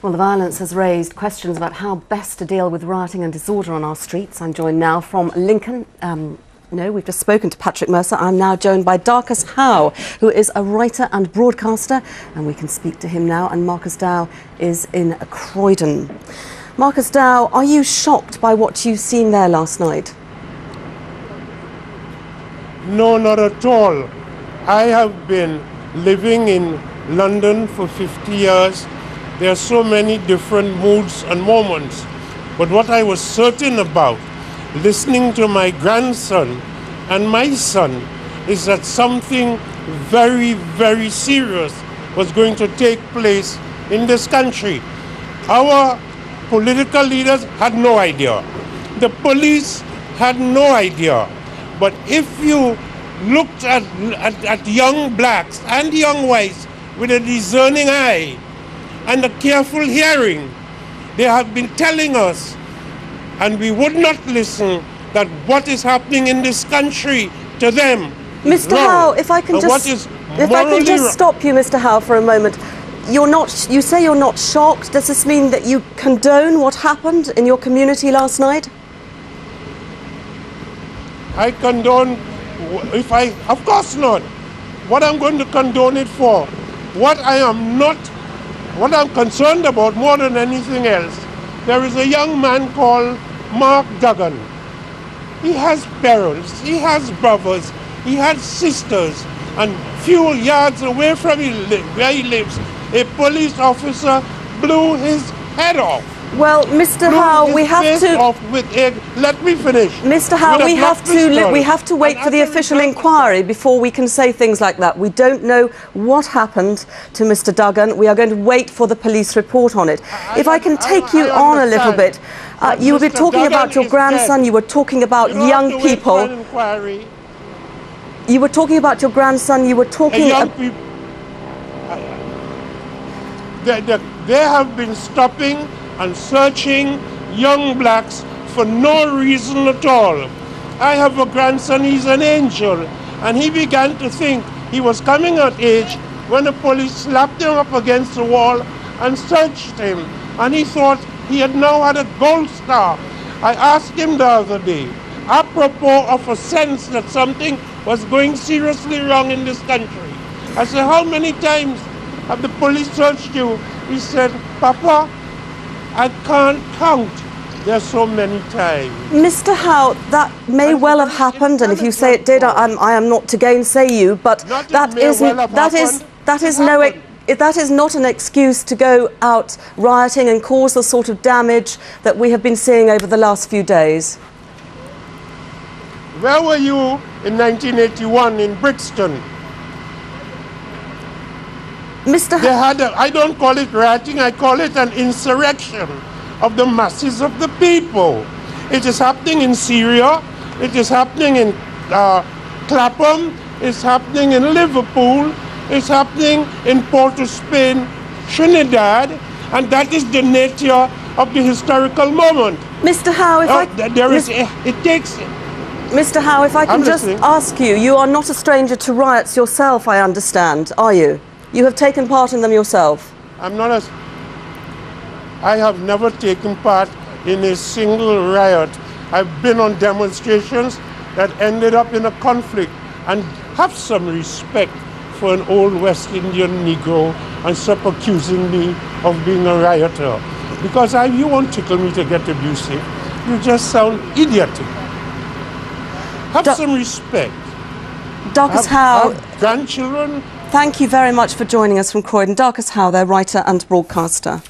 Well, the violence has raised questions about how best to deal with rioting and disorder on our streets. I'm joined now from Lincoln. No, we've just spoken to Patrick Mercer. I'm now joined by Darcus Howe, who is a writer and broadcaster, and we can speak to him now. And Marcus Dow is in Croydon. Marcus Dow, are you shocked by what you've seen there last night? No, not at all. I have been living in London for 50 years. There are so many different moods and moments. But what I was certain about, listening to my grandson and my son, is that something very, very serious was going to take place in this country. Our political leaders had no idea. The police had no idea. But if you looked at young blacks and young whites with a discerning eye and a careful hearing, they have been telling us, and we would not listen, that what is happening in this country to them is Mr. Howe, if I can just stop you, Mr. Howe, for a moment. You say you're not shocked. Does this mean that you condone what happened in your community last night? I condone, of course not. What I'm going to condone it for, what I'm concerned about more than anything else, there is a young man called Mark Duggan. He has parents, he has brothers, he has sisters, and few yards away from where he lives, a police officer blew his head off. Well, Mr. Howe, we have to... Let me finish. Mr. Howe, we have to wait for the official inquiry before we can say things like that. We don't know what happened to Mr. Duggan. We are going to wait for the police report on it. If I can take you on a little bit, you were talking about your grandson, you were talking about young people. You were talking about your grandson, you were talking about... They have been stopping and searching young blacks for no reason at all. I have a grandson, he's an angel, and he began to think he was coming of age when the police slapped him up against the wall and searched him, and he thought he had now had a gold star. I asked him the other day, apropos of a sense that something was going seriously wrong in this country. I said, how many times have the police searched you? He said, Papa, I can't count. There's so many times. Mr. Howe, that may well have happened, and if you say it did, I am not to gainsay you, but that is not an excuse to go out rioting and cause the sort of damage that we have been seeing over the last few days. Where were you in 1981 in Brixton? Mr. I don't call it rioting, I call it an insurrection of the masses of the people. It is happening in Syria, it is happening in Clapham, it's happening in Liverpool, it's happening in Port of Spain, Trinidad, and that is the nature of the historical moment. Mr. Howe, Mr. Howe, if I can just ask you, you are not a stranger to riots yourself, I understand, are you? You have taken part in them yourself. I have never taken part in a single riot. I've been on demonstrations that ended up in a conflict, and have some respect for an old West Indian Negro and stop accusing me of being a rioter. Because you won't tickle me to get abusive. You just sound idiotic. Have some respect. Darcus Howe. Have grandchildren. Thank you very much for joining us from Croydon. Darcus Howe, their writer and broadcaster.